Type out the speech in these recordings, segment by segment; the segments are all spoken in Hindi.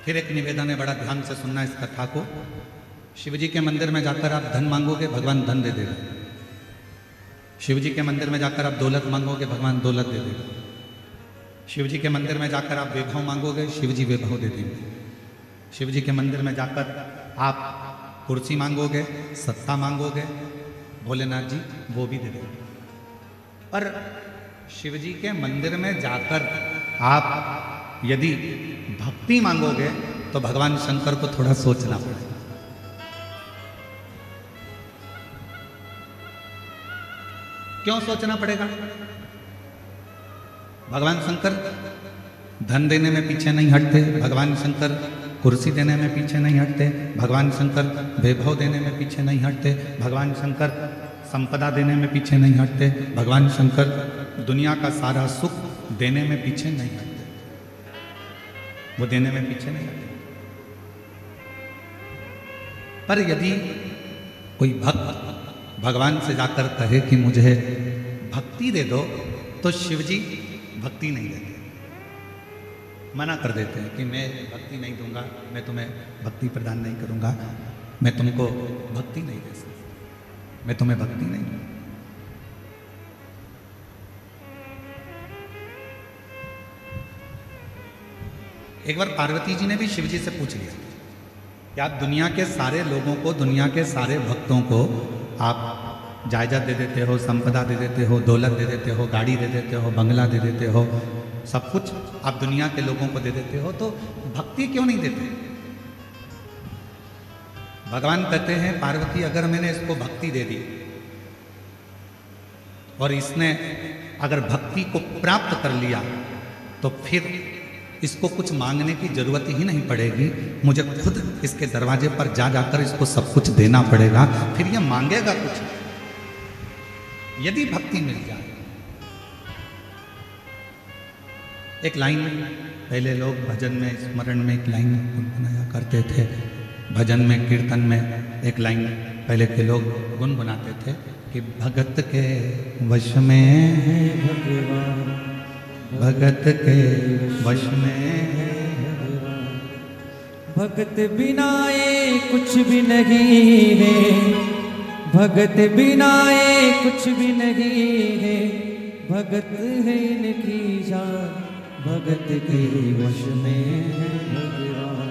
फिर एक निवेदन है, बड़ा ध्यान से सुनना इस कथा को। शिव जी के मंदिर में जाकर आप धन मांगोगे, भगवान धन दे देगा। शिव जी के मंदिर में जाकर आप दौलत मांगोगे, भगवान दौलत दे देगा। शिव जी के मंदिर में जाकर आप वैभव मांगोगे, शिव जी वैभव दे देंगे। शिव जी के मंदिर में जाकर आप कुर्सी मांगोगे, सत्ता मांगोगे, भोलेनाथ जी वो भी दे देंगे। पर शिव जी के मंदिर में जाकर आप यदि भक्ति मांगोगे तो भगवान शंकर को थोड़ा सोचना पड़ेगा। क्यों सोचना पड़ेगा? भगवान शंकर धन देने में पीछे नहीं हटते, भगवान शंकर कुर्सी देने में पीछे नहीं हटते, भगवान शंकर वैभव देने में पीछे नहीं हटते, भगवान शंकर संपदा देने में पीछे नहीं हटते, भगवान शंकर दुनिया का सारा सुख देने में पीछे नहीं हटते, वो देने में पीछे नहीं हटते। पर यदि कोई भक्त भगवान से जाकर कहे कि मुझे भक्ति दे दो, तो शिव जी भक्ति नहीं देते, मना कर देते हैं कि मैं भक्ति नहीं दूंगा, मैं तुम्हें भक्ति प्रदान नहीं करूंगा, मैं तुमको भक्ति नहीं दे सकता, मैं तुम्हें भक्ति नहीं दूंगा। एक बार पार्वती जी ने भी शिव जी से पूछ लिया कि आप दुनिया के सारे लोगों को, दुनिया के सारे भक्तों को आप जायदाद दे देते हो, संपदा दे देते हो, दौलत दे देते हो, गाड़ी दे देते हो, बंगला दे देते हो, सब कुछ आप दुनिया के लोगों को दे देते हो, तो भक्ति क्यों नहीं देते? भगवान कहते हैं, पार्वती अगर मैंने इसको भक्ति दे दी और इसने अगर भक्ति को प्राप्त कर लिया तो फिर इसको कुछ मांगने की जरूरत ही नहीं पड़ेगी, मुझे खुद इसके दरवाजे पर जा जाकर इसको सब कुछ देना पड़ेगा, फिर ये मांगेगा कुछ यदि भक्ति मिल जाए। एक लाइन पहले लोग भजन में, स्मरण में एक लाइन गुनगुनाया करते थे, भजन में, कीर्तन में एक लाइन पहले के लोग गुनगुनाते थे कि भगत के वश में है भगवान, भगत के वश में है भगवान, भगत बिना ये कुछ भी नहीं है, भगत बिना ये कुछ भी नहीं है, भगत है इनकी जान, भगत के वश में है भगवान,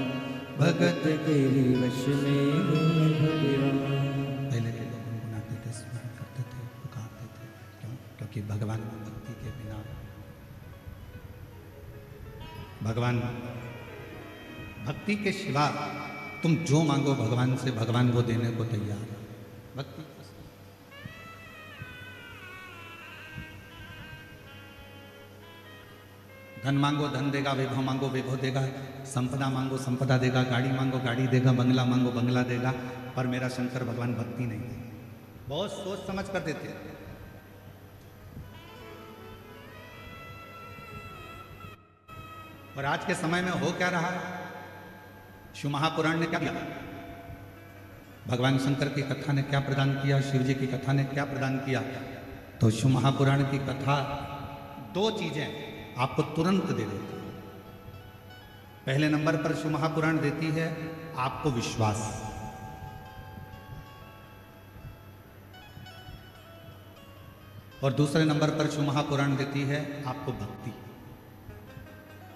भगत के वश में है भगवान। पहले के लोग गुनगुनाते थे, स्मरण करते थे, पुकारते थे। क्यों? क्योंकि भगवान भक्ति के बिना, भगवान भक्ति के सिवा तुम जो मांगो भगवान से, भगवान वो देने को तैयार है। भक्ति धन मांगो धन देगा, वैभव मांगो वैभव देगा, संपदा मांगो संपदा देगा, गाड़ी मांगो गाड़ी देगा, बंगला मांगो बंगला देगा, पर मेरा शंकर भगवान भक्ति नहीं देगा। बहुत सोच समझ कर देते हैं। और आज के समय में हो क्या रहा है? शिव महापुराण ने क्या किया? भगवान शंकर की कथा ने क्या प्रदान किया? शिव जी की कथा ने क्या प्रदान किया? तो शिव महापुराण की कथा दो चीजें आपको तुरंत दे देती है। पहले नंबर पर शिव महापुराण देती है आपको विश्वास, और दूसरे नंबर पर शिव महापुराण देती है आपको भक्ति।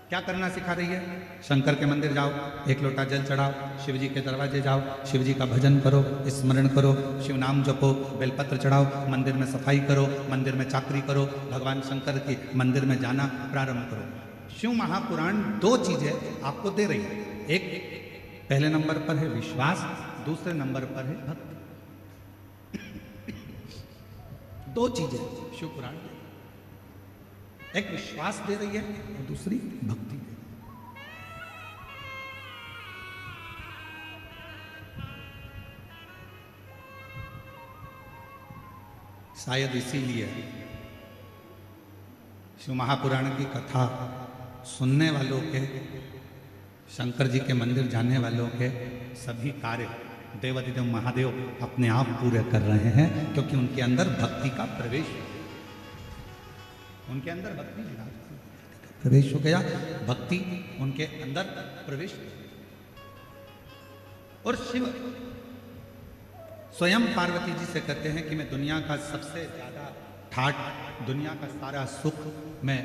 क्या करना सिखा रही है? शंकर के मंदिर जाओ, एक लोटा जल चढ़ाओ, शिव जी के दरवाजे जाओ, शिव जी का भजन करो, स्मरण करो, शिव नाम जपो, बेलपत्र चढ़ाओ, मंदिर में सफाई करो, मंदिर में चाकरी करो, भगवान शंकर के मंदिर में जाना प्रारंभ करो। शिव महापुराण दो चीजें आपको दे रही है। एक पहले नंबर पर है विश्वास, दूसरे नंबर पर है भक्ति। दो चीजें शिव पुराण दे, एक विश्वास दे रही है और दूसरी भक्ति दे रही है। शायद इसीलिए शिव महापुराण की कथा सुनने वालों के, शंकर जी के मंदिर जाने वालों के सभी कार्य देवाधिदेव महादेव अपने आप पूरे कर रहे हैं, क्योंकि उनके अंदर भक्ति का प्रवेश, उनके अंदर भक्ति प्रवेश हो गया, भक्ति उनके अंदर प्रवेश। और शिव स्वयं पार्वती जी से कहते हैं कि मैं दुनिया का सबसे ज्यादा ठाट, दुनिया का सारा सुख मैं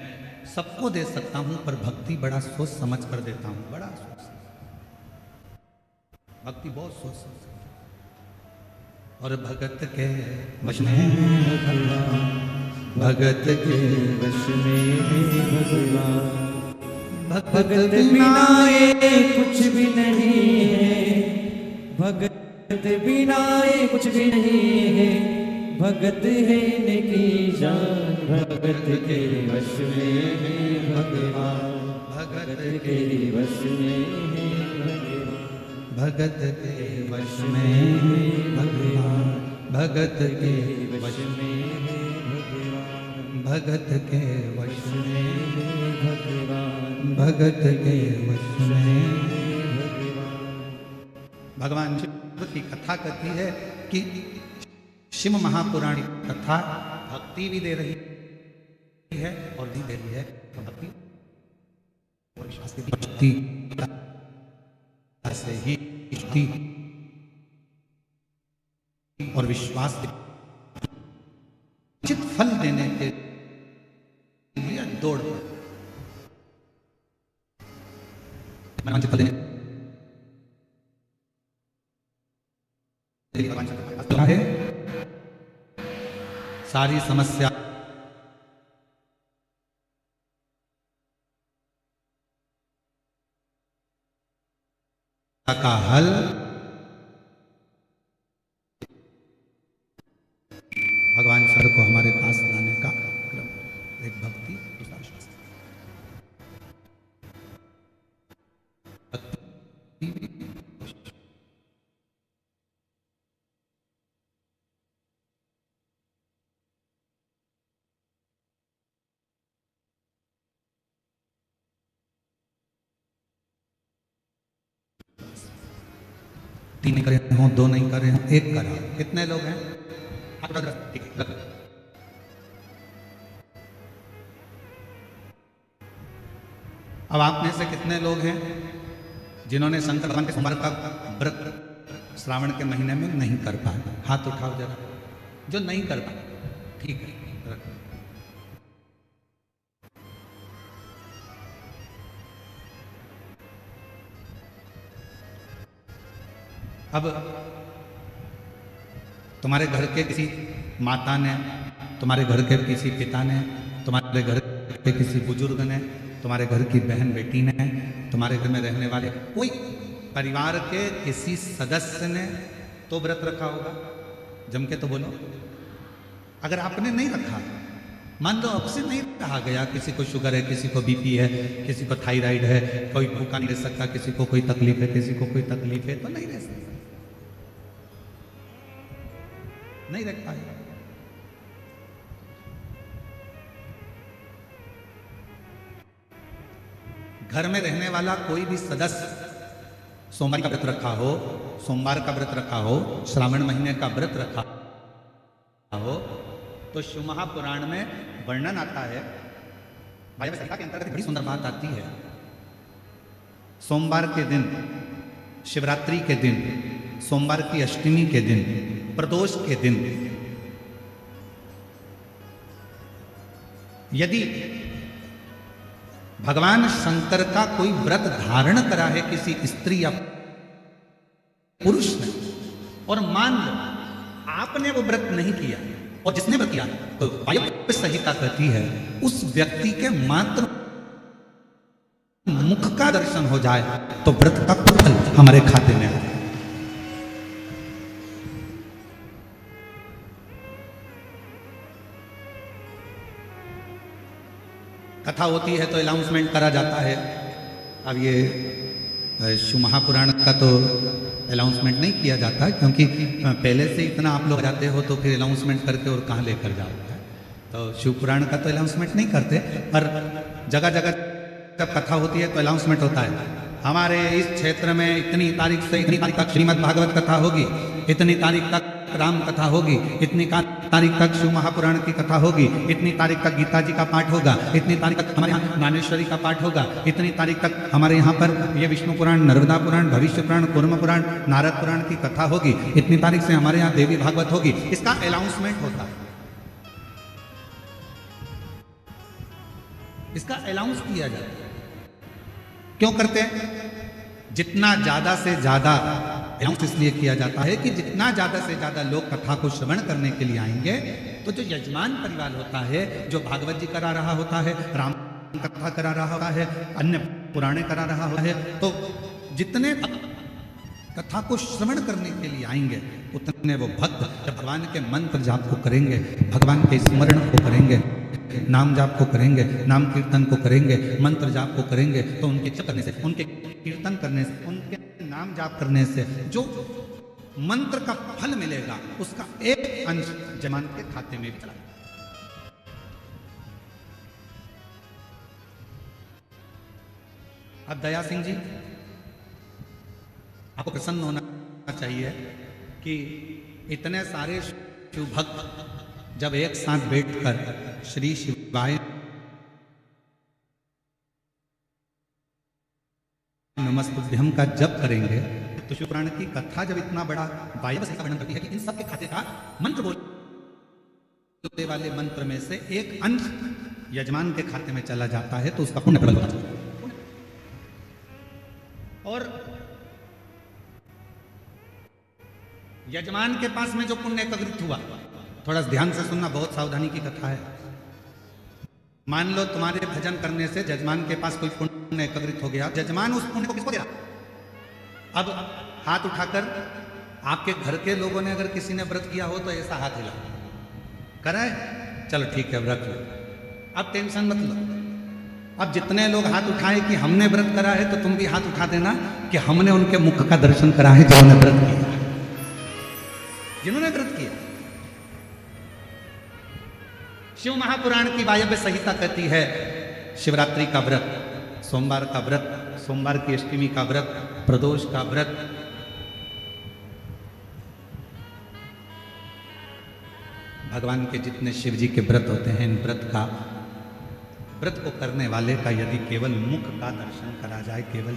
सबको दे सकता हूं, पर भक्ति बड़ा सोच समझ कर देता हूं, बड़ा सोच, भक्ति बहुत सोच समझ। और भगत के वश में भगवान, भगत के वश में भगवान, भगत बिना ये कुछ भी नहीं है, भगत बिना ये कुछ भी नहीं है, भगत है इनकी जान, भगत के वश में है भगवान, भगत के वश में है भगवान, भगत के वश में है भगवान, भगत के वश में है भगवान, भगत के वश में है भगवान, भगत के वश में है भगवान। भगवान शिव की कथा कहती है कि शिव महापुराण कथा भक्ति भी दे रही है और भी दे रही है, भक्ति और विश्वास की भक्ति से ही भक्ति और विश्वास उचित फल देने के लिए दौड़ है। सारी समस्या का हल भगवान सर को हमारे पास लाने का क्रम, एक भक्ति, दूसरा विश्वास। तीन नहीं करे हों, दो नहीं करे हों, एक करा। कितने लोग हैं? अब आप में से कितने लोग हैं जिन्होंने शंकर भगवान के सोमवार का व्रत श्रावण के महीने में नहीं कर पाए? हाथ उठाओ जरा, जो नहीं कर पाए। ठीक है, अब तुम्हारे घर के किसी माता ने, तुम्हारे घर के किसी पिता ने, तुम्हारे घर के किसी बुजुर्ग ने, तुम्हारे घर की बहन बेटी ने, तुम्हारे घर में रहने वाले कोई परिवार के किसी सदस्य ने तो व्रत रखा होगा। जम के तो बोलो। अगर आपने नहीं रखा, मान लो आपसे नहीं कहा गया, किसी को शुगर है, किसी को बीपी है, किसी को थायराइड है, कोई भूखा नहीं रह सकता, किसी को कोई तकलीफ है, किसी को कोई तकलीफ है, तो नहीं रह सकता, नहीं रख पाए। घर में रहने वाला कोई भी सदस्य सोमवार का व्रत रखा हो, सोमवार का व्रत रखा हो, श्रावण महीने का व्रत रखा हो, तो शिव महापुराण में वर्णन आता है। भाई सत्ता के अंतर्गत बड़ी सुंदर बात आती है। सोमवार के दिन, शिवरात्रि के दिन, सोमवार की अष्टमी के दिन, प्रदोष के दिन यदि भगवान शंकर का कोई व्रत धारण करा है किसी स्त्री या पुरुष ने, और मान लो आपने वो व्रत नहीं किया, और जिसने व्रत किया तो वायव्य संहिता कहती है उस व्यक्ति के मात्र मुख का दर्शन हो जाए तो व्रत का फल हमारे खाते में आए। कथा होती है तो अनाउंसमेंट करा जाता है। अब ये शिव महापुराण का तो अनाउंसमेंट नहीं किया जाता, क्योंकि पहले से इतना आप लोग जाते हो तो फिर अनाउंसमेंट करके और कहाँ लेकर जाओगे। तो शिव पुराण का तो अनाउंसमेंट नहीं करते, पर जगह जगह जब कथा होती है तो अनाउंसमेंट होता है, हमारे इस क्षेत्र में इतनी तारीख से इतनी तारीख तक श्रीमद् भागवत कथा होगी, इतनी तारीख तक राम कथा होगी, इतनी तारीख तक शिव महापुराण की कथा होगी, इतनी तारीख तक गीता जी का पाठ होगा, इतनी तारीख तक हमारे यहाँ ज्ञानेश्वरी का पाठ होगा, इतनी तारीख तक हमारे यहाँ पर ये विष्णु पुराण, नर्मदा पुराण, भविष्य पुराण, कूर्म पुराण, नारद पुराण की कथा होगी, इतनी तारीख से हमारे यहाँ देवी भागवत होगी। इसका अनाउंसमेंट होता है, इसका अनाउंस किया जाता है। क्यों करते हैं? जितना ज्यादा से ज्यादा अनाउंस इसलिए किया जाता है कि जितना ज्यादा से ज्यादा लोग कथा को श्रवण करने के लिए आएंगे, तो जो यजमान परिवार होता है, जो भागवत जी करा रहा होता है, राम कथा करा रहा होता है, अन्य पुराणे करा रहा होता है, तो जितने कथा को श्रवण करने के लिए आएंगे, उतने वो भक्त जब भगवान के मंत्र जाप को करेंगे, भगवान के स्मरण को करेंगे, नाम जाप को करेंगे, नाम कीर्तन को करेंगे, मंत्र जाप को करेंगे, तो उनके जप करने से, उनके कीर्तन करने से, उनके नाम जाप करने से जो मंत्र का फल मिलेगा, उसका एक अंश यजमान के खाते में भी चला। अब दया सिंह जी, आपको प्रसन्न होना चाहिए कि इतने सारे शिव भक्त जब एक साथ बैठकर श्री शिवाय नमस्तुभ्यम का जप करेंगे, तो शिव पुराण की कथा जब इतना बड़ा वायव्य से वर्णन करती है कि इन सब के खाते का मंत्र बोलने वाले मंत्र में से एक अंश यजमान के खाते में चला जाता है, तो उसका पुण्य प्रबल होता है। और यजमान के पास में जो पुण्य एकत्रित हुआ, थोड़ा ध्यान से सुनना, बहुत सावधानी की कथा है। मान लो तुम्हारे भजन करने से यजमान के पास कोई पुण्य एकत्रित हो गया, यजमान उस पुण्य को किसको दे रहा? अब हाथ उठाकर आपके घर के लोगों ने अगर किसी ने व्रत किया हो तो ऐसा हाथ हिला, कराए, चलो ठीक है व्रत लो, अब टेंशन मत लो। अब जितने लोग हाथ उठाए कि हमने व्रत करा है, तो तुम भी हाथ उठा देना कि हमने उनके मुख का दर्शन करा है जिन्होंने व्रत किया, जिन्होंने व्रत किया। शिव महापुराण की वायव्य संहिता कहती है शिवरात्रि का व्रत, सोमवार का व्रत, सोमवार की अष्टमी का व्रत, प्रदोष का व्रत, भगवान के जितने शिव जी के व्रत होते हैं, इन व्रत को करने वाले का यदि केवल मुख का दर्शन करा जाए, केवल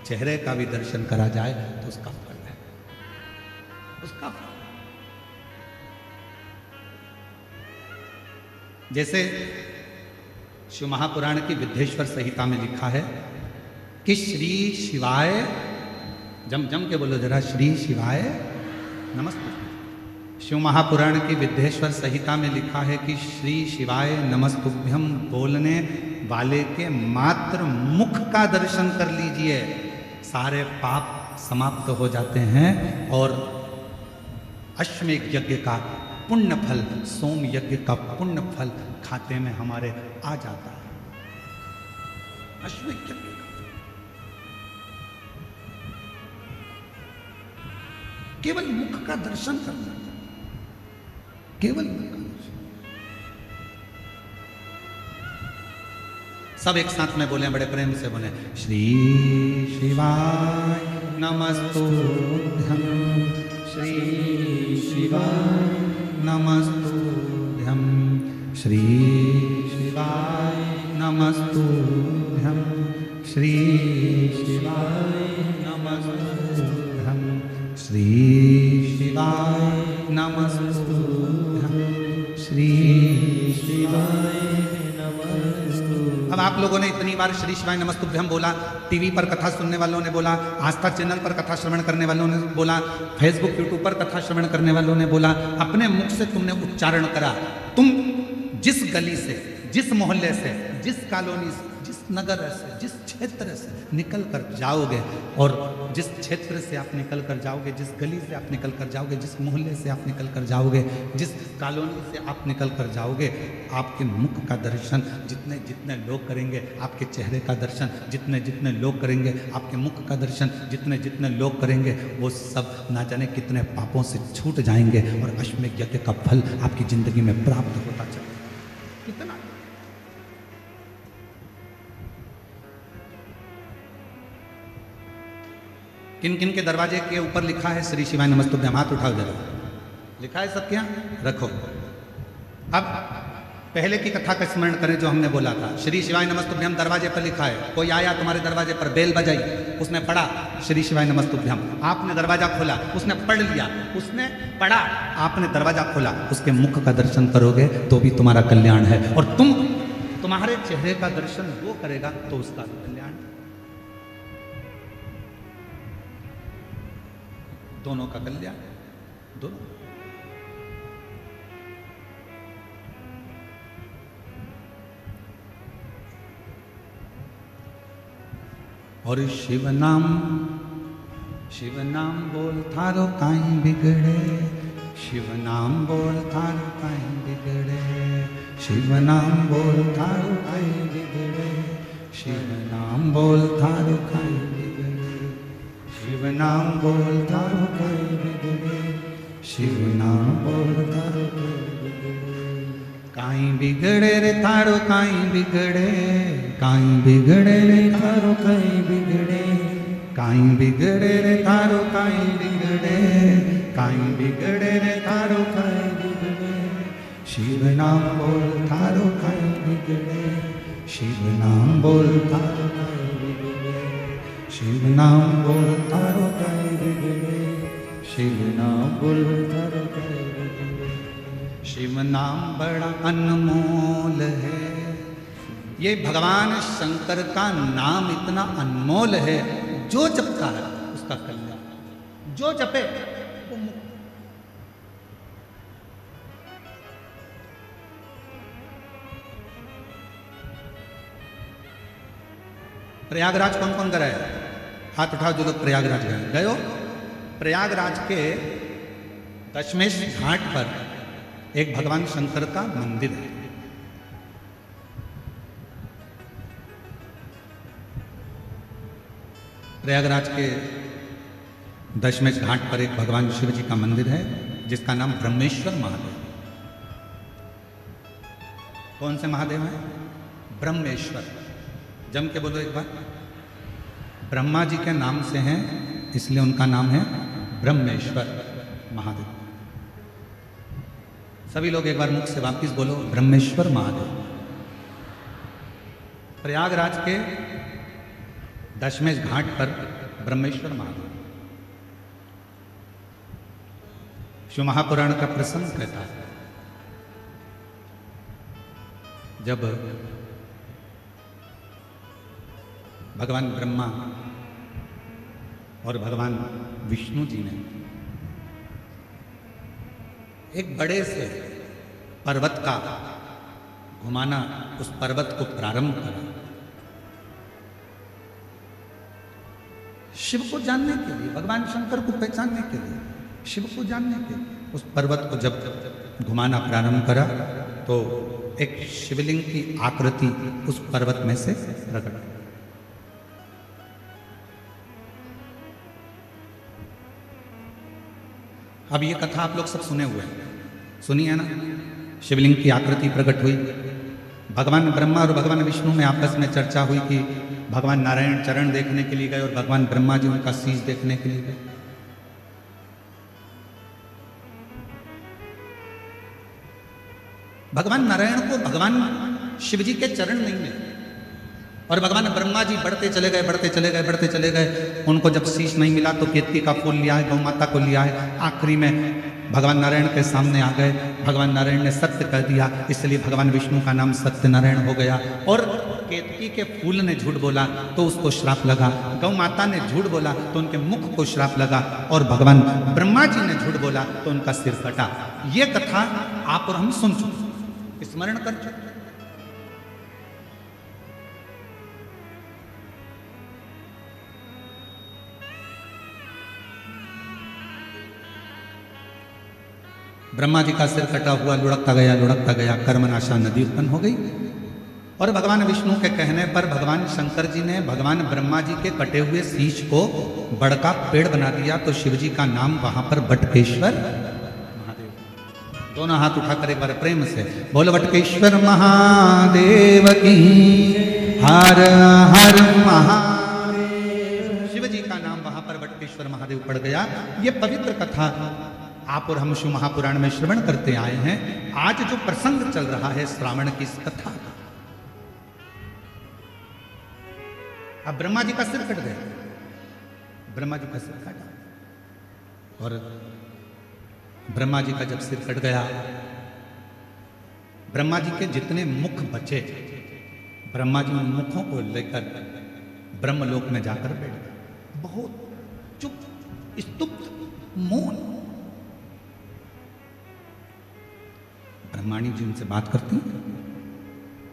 चेहरे का भी दर्शन करा जाए, तो उसका फल है, उसका फल। जैसे शिव महापुराण की विद्येश्वर संहिता में लिखा है कि श्री शिवाय, जम के बोलो जरा, श्री शिवाय नमस्ते। शिव महापुराण की विद्येश्वर संहिता में लिखा है कि श्री शिवाय नमस्तुभ्यम बोलने वाले के मात्र मुख का दर्शन कर लीजिए, सारे पाप समाप्त हो जाते हैं और अश्वमेध यज्ञ का पुण्य फल, सोम यज्ञ का पुण्य फल खाते में हमारे आ जाता है। अश्वमेध यज्ञ का केवल मुख का दर्शन करना, केवल मुख का दर्शन। सब एक साथ में बोले, बड़े प्रेम से बोले, श्री शिवाय नमस्तुभ्यं, श्री शिवाय नमस्तुभ्यं, श्री शिवाय नमस्तुभ्यं, श्री शिवाय नमस्तुभ्यं, श्री शिवाय नमस्तुभ्यं, श्री शिवाय नमस्तुभ्यं। अब आप लोगों ने इतनी बार श्री शिवाय नमस्तुभ्यं बोला, टीवी पर कथा सुनने वालों ने बोला, आस्था चैनल पर कथा श्रवण करने वालों ने बोला, फेसबुक यूट्यूब पर कथा श्रवण करने वालों ने बोला, अपने मुख से तुमने उच्चारण करा। तुम जिस गली से, जिस मोहल्ले से, जिस कॉलोनी से, जिस नगर से, जिस क्षेत्र से निकल कर जाओगे, और जिस क्षेत्र से आप निकल कर जाओगे, जिस गली से आप निकल कर जाओगे, जिस मोहल्ले से आप निकल कर जाओगे, जिस कॉलोनी से आप निकल कर जाओगे, आपके मुख का दर्शन जितने जितने लोग करेंगे, आपके चेहरे का दर्शन जितने जितने लोग करेंगे, आपके मुख का दर्शन जितने जितने लोग करेंगे, वो सब ना जाने कितने पापों से छूट जाएंगे और अश्वमेध यज्ञ का फल आपकी जिंदगी में प्राप्त होता चलेगा। कितना किन किन के दरवाजे के ऊपर लिखा है श्री शिवाय नमस्तुभ्यं? हाथ उठाओ जरा, लिखा है सबके यहाँ, रखो। अब पहले की कथा का स्मरण करें जो हमने बोला था। श्री शिवाय नमस्तुभ्यम दरवाजे पर लिखा है, कोई आया तुम्हारे दरवाजे पर, बेल बजाई, उसने पढ़ा श्री शिवाय नमस्तुभ्यम, आपने दरवाजा खोला, उसने पढ़ लिया, उसने पढ़ा, आपने दरवाजा खोला, उसके मुख का दर्शन करोगे तो भी तुम्हारा कल्याण है, और तुम्हारे चेहरे का दर्शन वो करेगा तो उसका कल्याण। दोनों का कल्याण, दोनों। और शिव नाम बोल थारो काई बिगड़े, शिव नाम बोल थारो काई बिगड़े, शिव नाम बोल थारो काई बिगड़े, शिव नाम बोल थारो काई बिगड़े, शिव नाम बोल थारो काई बिगड़े, शिव नाम बोल थारो काई बिगड़े, काई बिगड़े रे थारो काई बिगड़े, काई बिगड़े रे थारो काई बिगड़े, काई बिगड़े रे थारो काई बिगड़े, काई बिगड़े रे थारो काई बिगड़े, शिव नाम बोल थारो काई बिगड़े, शिव नाम बोल थारो काई बिगड़े, शिव नाम बोल थारो काई बिगड़े, शिव नाम बोल थारो काई बिगड़े। शिव नाम बड़ा अनमोल है, ये भगवान शंकर का नाम इतना अनमोल है, जो जपता है उसका कल्याण, जो जपे वो मुक्त। प्रयागराज कौन कौन गए? हाथ उठाओ जो लोग प्रयागराज गए हो। प्रयागराज के दशमेश घाट पर एक भगवान शंकर का मंदिर है। प्रयागराज के दशमेश घाट पर एक भगवान शिव जी का मंदिर है जिसका नाम ब्रह्मेश्वर महादेव। कौन से महादेव हैं? ब्रह्मेश्वर। जम के बोलो एक बार। ब्रह्मा जी के नाम से हैं इसलिए उनका नाम है ब्रह्मेश्वर महादेव। सभी लोग एक बार मुख से वापिस बोलो ब्रह्मेश्वर महादेव। प्रयागराज के दशमेश घाट पर ब्रह्मेश्वर महादेव। शिव महापुराण का प्रसंग कहता है जब भगवान ब्रह्मा और भगवान विष्णु जी ने एक बड़े से पर्वत का घुमाना, उस पर्वत को प्रारंभ करा शिव को जानने के लिए, भगवान शंकर को पहचानने के लिए, शिव को जानने के लिए उस पर्वत को जब घुमाना प्रारंभ करा तो एक शिवलिंग की आकृति उस पर्वत में से प्रकट। अब ये कथा आप लोग सब सुने हुए हैं, सुनी है ना? शिवलिंग की आकृति प्रकट हुई। भगवान ब्रह्मा और भगवान विष्णु में आपस में चर्चा हुई कि भगवान नारायण चरण देखने के लिए गए और भगवान ब्रह्मा जी उनका शीश देखने के लिए गए। भगवान नारायण को भगवान शिव जी के चरण नहीं मिले और भगवान ब्रह्मा जी बढ़ते चले गए, बढ़ते चले गए, बढ़ते चले गए। उनको जब शीश नहीं मिला तो केतकी का फूल लिया है, गौ माता को लिया है। आखिरी में भगवान नारायण के सामने आ गए। भगवान नारायण ने सत्य कह दिया, इसलिए भगवान विष्णु का नाम सत्यनारायण हो गया। और केतकी के फूल ने झूठ बोला तो उसको श्राप लगा, गौ माता ने झूठ बोला तो उनके मुख को श्राप लगा, और भगवान ब्रह्मा जी ने झूठ बोला तो उनका सिर कटा। ये कथा आप और हम सुन चुके, स्मरण कर चुके। ब्रह्मा जी का सिर कटा हुआ लुढ़कता गया, कर्मनाशा नदी उत्पन्न हो गई। और भगवान विष्णु के कहने पर भगवान शंकर जी ने भगवान ब्रह्मा जी के कटे हुए शीश को बड़का पेड़ बना दिया, तो शिव जी का नाम वहां पर बटकेश्वर महादेव। दोनों हाथ उठाकर एक बार प्रेम से बोलो बटकेश्वर महादेव की हर हर महादेव। शिव जी का नाम वहां पर बटकेश्वर महादेव पड़ गया। ये पवित्र कथा आप और हम शिव महापुराण में श्रवण करते आए हैं। आज जो प्रसंग चल रहा है श्रावण की इस कथा का, अब ब्रह्मा जी का सिर कट गया, ब्रह्मा जी का सिर काटा, और ब्रह्मा जी का जब सिर कट गया, ब्रह्मा जी के जितने मुख बचे, ब्रह्मा जी उन मुखों को लेकर ब्रह्मलोक में जाकर बैठ गए। बहुत चुप, स्तुप्त, मौन। ब्रह्माणी जी उनसे बात करती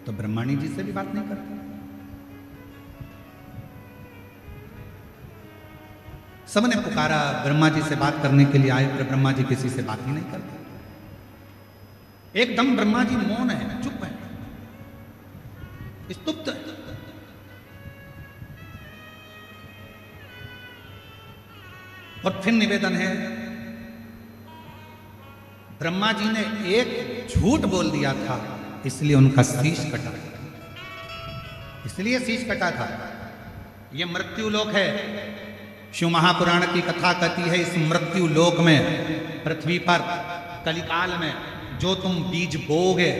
तो ब्रह्माणी जी से भी बात नहीं करती। सबने पुकारा, ब्रह्मा जी से बात करने के लिए आए, पर ब्रह्मा जी किसी से बात ही नहीं करते। एकदम ब्रह्मा जी मौन है, चुप है, स्तुप्त है। और फिर निवेदन है, ब्रह्मा जी ने एक झूठ बोल दिया था, इसलिए उनका शीश कटा, इसलिए शीश कटा था। यह मृत्यु लोक है। शिव महापुराण की कथा कहती है, इस मृत्यु लोक में, पृथ्वी पर कलिकाल में जो तुम बीज बोओगे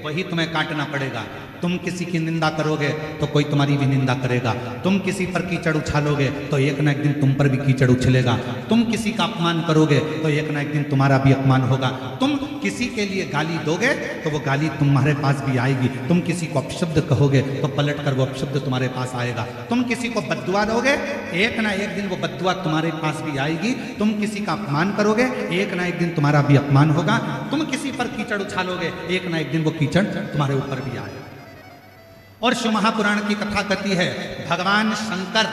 वही तुम्हें काटना पड़ेगा। तुम किसी की निंदा करोगे तो कोई तुम्हारी भी निंदा करेगा। तुम किसी पर कीचड़ उछालोगे तो एक ना एक दिन तुम पर भी कीचड़ उछलेगा। तुम किसी का अपमान करोगे तो एक ना एक दिन तुम्हारा भी अपमान होगा। तुम किसी के लिए गाली दोगे तो वो गाली तुम्हारे पास भी आएगी। तुम किसी को अपशब्द कहोगे तो पलट कर वो अपशब्द तुम्हारे पास आएगा। तुम किसी को बद्दुआ दोगे, एक ना एक दिन वो बद्दुआ तुम्हारे पास भी आएगी। तुम किसी का अपमान करोगे, एक ना एक दिन तुम्हारा भी अपमान होगा। तुम किसी पर कीचड़ उछालोगे, एक ना एक दिन वो कीचड़ तुम्हारे ऊपर भी आएगा। और शिव महापुराण की कथा कहती है, भगवान शंकर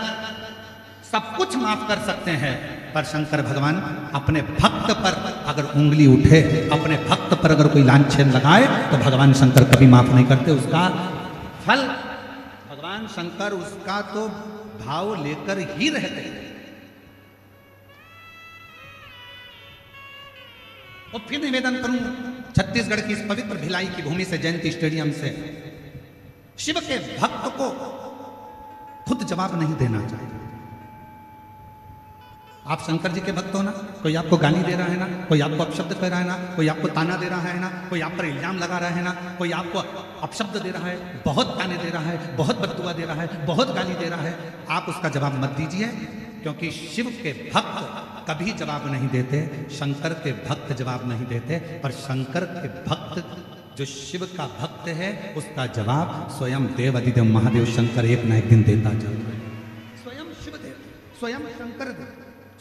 सब कुछ माफ कर सकते हैं, पर शंकर भगवान अपने भक्त पर अगर उंगली उठे, अपने भक्त पर अगर कोई लांछन लगाए तो भगवान शंकर कभी माफ नहीं करते। उसका फल भगवान शंकर उसका तो भाव लेकर ही रहते हैं। और फिर निवेदन करूं, छत्तीसगढ़ की इस पवित्र भिलाई की भूमि से, जयंती स्टेडियम से, शिव के भक्त को खुद जवाब नहीं देना चाहिए। आप शंकर जी के भक्त हो ना, कोई आपको गाली दे रहा है ना, कोई आपको अपशब्द कह रहा है ना, कोई आपको ताना दे रहा है ना, कोई आप पर इल्जाम लगा रहा है ना, कोई आपको अपशब्द दे रहा है, बहुत ताने दे रहा है, बहुत बद्दुआ दे रहा है, बहुत गाली दे रहा है, आप उसका जवाब मत दीजिए, क्योंकि शिव के भक्त कभी जवाब नहीं देते, शंकर के भक्त जवाब नहीं देते। पर शंकर के भक्त, जो शिव का भक्त है, उसका जवाब स्वयं देव अधिदेव महादेव शंकर एक ना एक दिन देता चलता है। स्वयं शिवदेव, स्वयं शंकर देव,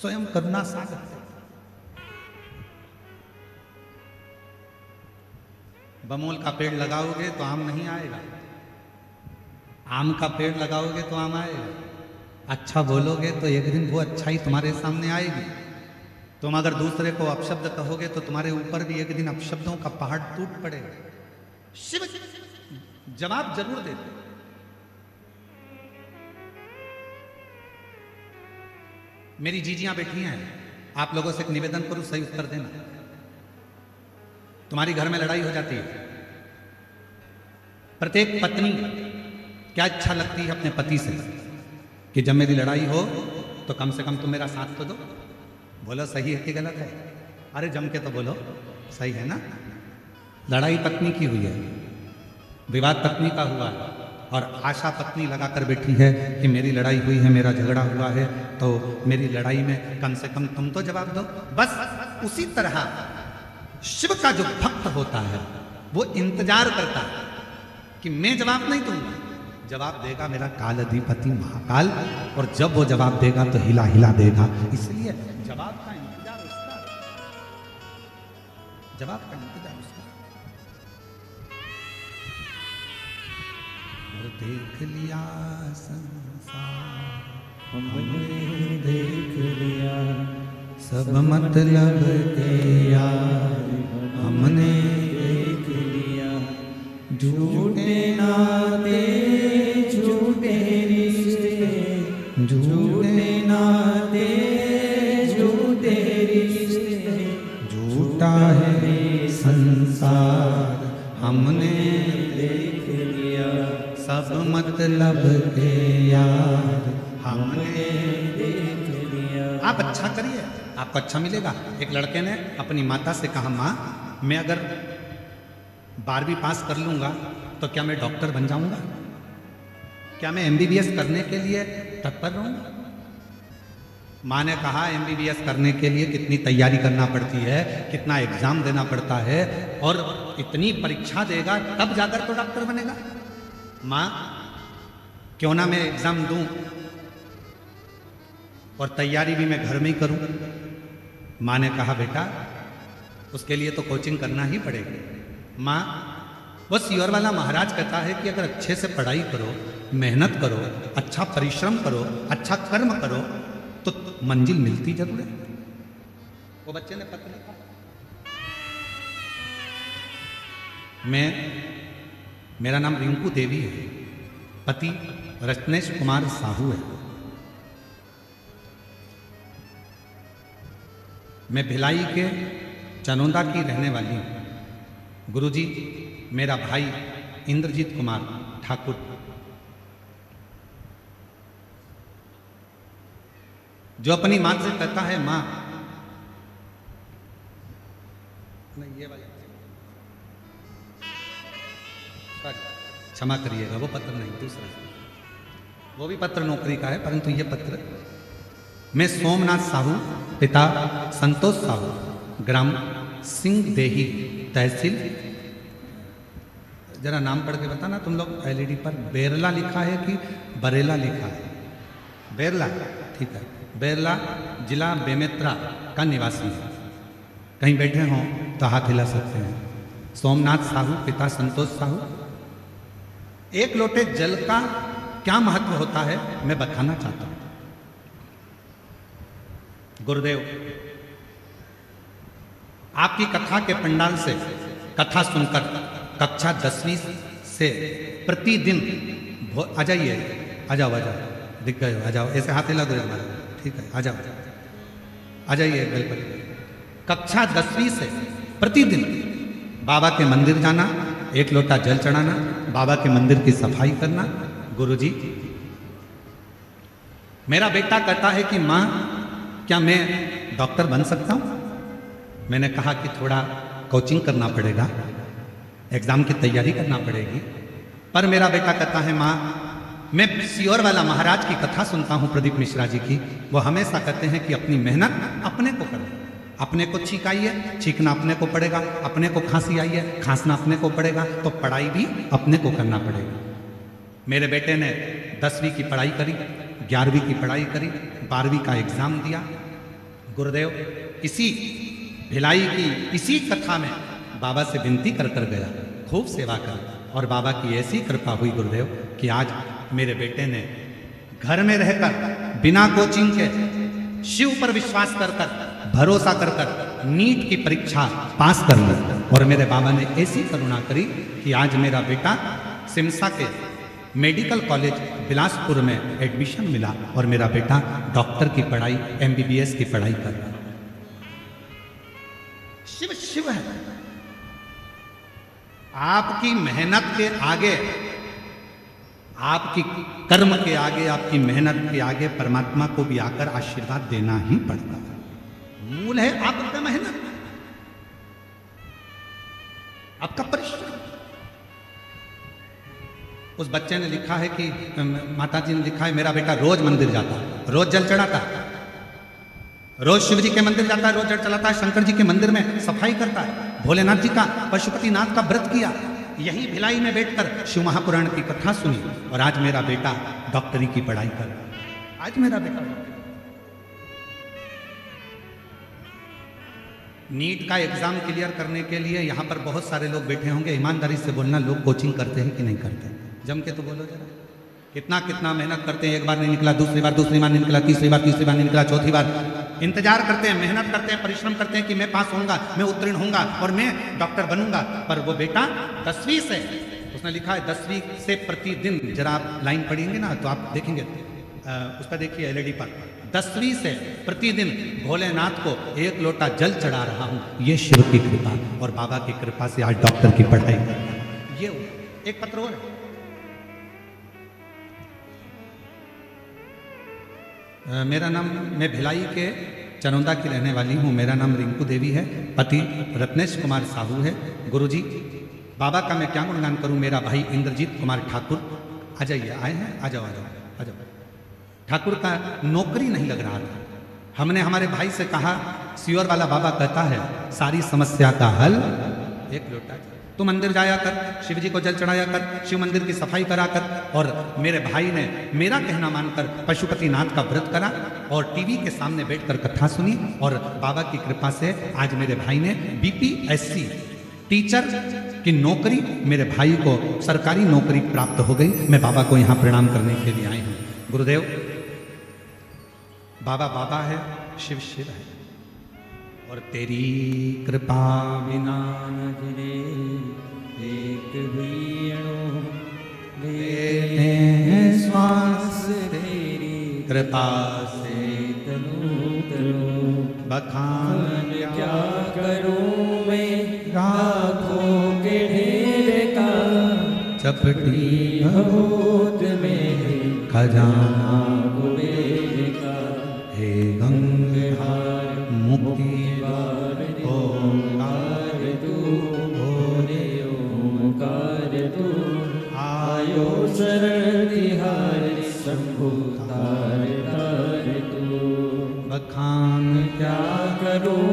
स्वयं करुणा सागर। बमोल का पेड़ लगाओगे तो आम नहीं आएगा, आम का पेड़ लगाओगे तो आम आएगा। अच्छा बोलोगे तो एक दिन वो अच्छाई तुम्हारे सामने आएगी। तुम अगर दूसरे को अपशब्द कहोगे तो तुम्हारे ऊपर भी एक दिन अपशब्दों का पहाड़ टूट पड़ेगा। शिव जवाब जरूर देते। मेरी जीजियां बैठी हैं, आप लोगों से एक निवेदन करूं, सही उत्तर देना। तुम्हारी घर में लड़ाई हो जाती है, प्रत्येक पत्नी क्या इच्छा लगती है अपने पति से कि जब मेरी लड़ाई हो तो कम से कम तुम मेरा साथ तो दो। बोलो सही है कि गलत है? अरे जम के तो बोलो, सही है ना? लड़ाई पत्नी की हुई है, विवाद पत्नी का हुआ है, और आशा पत्नी लगाकर बैठी है कि मेरी लड़ाई हुई है, मेरा झगड़ा हुआ है, तो मेरी लड़ाई में कम से कम तुम तो जवाब दो। बस उसी तरह शिव का जो भक्त होता है वो इंतजार करता है कि मैं जवाब नहीं दूंगा, जवाब देगा मेरा काल अधिपति महाकाल, और जब वो जवाब देगा तो हिला हिला देगा। इसलिए जवाब का इंतजार उसका, जवाब का इंतजार उसका। और देख लिया संसार, हमने देख लिया सब मतलब के यार, हमने देख लिया झूठे नाते झूठे रिश्ते, झूठे नाते झूठे रिश्ते, झूठा है संसार, हमने देख लिया सब मतलब के यार, हमने। देख लिया। आप अच्छा करिए, आपको अच्छा मिलेगा। एक लड़के ने अपनी माता से कहा, माँ मैं अगर 12वीं पास कर लूँगा तो क्या मैं डॉक्टर बन जाऊँगा? क्या मैं MBBS करने के लिए तत्पर रहूँगा? माँ ने कहा, MBBS करने के लिए कितनी तैयारी करना पड़ती है, कितना एग्जाम देना पड़ता है, और इतनी परीक्षा देगा तब जाकर तो डॉक्टर बनेगा। माँ क्यों ना मैं एग्जाम दूं और तैयारी भी मैं घर में ही करूं। माँ ने कहा, बेटा उसके लिए तो कोचिंग करना ही पड़ेगी। माँ वो सियोर वाला महाराज कहता है कि अगर अच्छे से पढ़ाई करो, मेहनत करो, अच्छा परिश्रम करो, अच्छा कर्म करो तो मंजिल मिलती जरूर है। वो बच्चे ने पत्र लिखा, मेरा नाम रिंकू देवी है, पति रत्नेश कुमार साहू है, मैं भिलाई के चनौदा की रहने वाली हूँ। गुरुजी मेरा भाई इंद्रजीत कुमार ठाकुर, जो अपनी मां से कहता है, मां नहीं ये वाला क्षमा करिएगा, वो पत्र नहीं, दूसरा, वो भी पत्र नौकरी का है, परंतु ये पत्र, मैं सोमनाथ साहू पिता संतोष साहू, ग्राम सिंह देही, तहसील, जरा नाम पढ़ के बताना तुम लोग। LED पर बेरला लिखा है कि बरेला लिखा है? बेरला, ठीक है। बेरला जिला बेमेत्रा का निवासी है। कहीं बैठे हों तो हाथ हिला सकते हैं। सोमनाथ साहू पिता संतोष साहू। एक लोटे जल का क्या महत्व होता है मैं बताना चाहता हूं। गुरुदेव आपकी कथा के पंडाल से कथा सुनकर कक्षा 10वीं से प्रतिदिन आ जाइए, आ जाओ, दिख गए, आ जाओ, ऐसे हाथ हिला दो एक बार, ठीक है, आ जाओ, आ जाइए बिल्कुल। कक्षा 10वीं से प्रतिदिन बाबा के मंदिर जाना, एक लोटा जल चढ़ाना, बाबा के मंदिर की सफाई करना। गुरुजी मेरा बेटा कहता है कि माँ क्या मैं डॉक्टर बन सकता हूँ? मैंने कहा कि थोड़ा कोचिंग करना पड़ेगा, एग्जाम की तैयारी करना पड़ेगी। पर मेरा बेटा कहता है, माँ मैं सियोर वाला महाराज की कथा सुनता हूँ, प्रदीप मिश्रा जी की, वो हमेशा कहते हैं कि अपनी मेहनत अपने को करो। अपने को छींक आई है, छींकना अपने को पड़ेगा, अपने को खांसी आई है, खांसना अपने को पड़ेगा, तो पढ़ाई भी अपने को करना पड़ेगा। मेरे बेटे ने 10वीं की पढ़ाई करी, 11वीं की पढ़ाई करी, 12वीं का एग्जाम दिया। गुरुदेव इसी भिलाई की इसी कथा में बाबा से विनती कर कर गया, खूब सेवा कर, और बाबा की ऐसी कृपा हुई गुरुदेव कि आज मेरे बेटे ने घर में रहकर बिना कोचिंग के शिव पर विश्वास कर कर, भरोसा कर कर नीट की परीक्षा पास कर ली। और मेरे बाबा ने ऐसी करुणा करी कि आज मेरा बेटा सिमसा के मेडिकल कॉलेज बिलासपुर में एडमिशन मिला और मेरा बेटा डॉक्टर की पढ़ाई, MBBS की पढ़ाई कर रहा है। शिव शिव है। आपकी मेहनत के आगे, आपकी कर्म के आगे, आपकी मेहनत के आगे परमात्मा को भी आकर आशीर्वाद देना ही पड़ता है। मूल है आपका मेहनत, आपका परिश्रम। उस बच्चे ने लिखा है कि माता जी ने लिखा है, मेरा बेटा रोज मंदिर जाता है, रोज जल चढ़ाता है, रोज शिव जी के मंदिर जाता है, रोज जल चलाता है, शंकर जी के मंदिर में सफाई करता है, भोलेनाथ जी का, पशुपतिनाथ का व्रत किया, यहीं भिलाई में बैठकर शिव महापुराण की कथा सुनी, और आज मेरा बेटा डॉक्टरी की पढ़ाई कर रहा है। आज मेरा बेटा नीट का एग्जाम क्लियर करने के लिए यहाँ पर बहुत सारे लोग बैठे होंगे। ईमानदारी से बोलना, लोग कोचिंग करते हैं कि नहीं करते? जम के तो बोलो जरा। कितना कितना मेहनत करते हैं, एक बार नहीं निकला, दूसरी बार नहीं निकला, तीसरी बार नहीं निकला, चौथी बार इंतजार करते हैं, मेहनत करते हैं, परिश्रम करते हैं कि मैं पास होऊंगा, मैं उत्तीर्ण होऊंगा और मैं डॉक्टर बनूंगा। पर वो बेटा 10वीं से, उसने लिखा है 10वीं से प्रतिदिन, जरा आप लाइन पढ़ेंगे ना तो आप देखेंगे, उस पर देखिए LED पर, 10वीं से प्रतिदिन भोलेनाथ को एक लोटा जल चढ़ा रहा हूं, ये शिव की कृपा और बाबा की कृपा से आज डॉक्टर की पढ़ाई कर रहा हूं। ये एक पत्र और है। मेरा नाम, मैं भिलाई के चरौंदा की रहने वाली हूँ। मेरा नाम रिंकू देवी है, पति रत्नेश कुमार साहू है। गुरुजी, बाबा का मैं क्या गुणगान करूँ। मेरा भाई इंद्रजीत कुमार ठाकुर, आ जाइए, आए हैं, आ जाओ आ जाओ आ जाओ। ठाकुर का नौकरी नहीं लग रहा था। हमने हमारे भाई से कहा, सियोर वाला बाबा कहता है सारी समस्या का हल एक लोटा। तू मंदिर जाया कर, शिव जी को जल चढ़ाया कर, शिव मंदिर की सफाई करा कर। और मेरे भाई ने मेरा कहना मानकर पशुपतिनाथ का व्रत करा और टीवी के सामने बैठकर कथा सुनी। और बाबा की कृपा से आज मेरे भाई ने बीपीएससी टीचर की नौकरी, मेरे भाई को सरकारी नौकरी प्राप्त हो गई। मैं बाबा को यहाँ प्रणाम करने के लिए आई हूँ। गुरुदेव, बाबा बाबा है, शिव शिव है, और तेरी कृपा बिना न गिरे एक भी अणु, लेते हैं श्वास तेरी कृपा से तनु तनु। बखान क्या करूं मैं लाखों के ढेर का, चपटी भभूत में खजाना कुबेर का। हे गंगाधर मुक्ति ओंकार तू, भोले ओंकार तू। आयो शरण तिहारी शंभु तार तार तू। बखान क्या करूं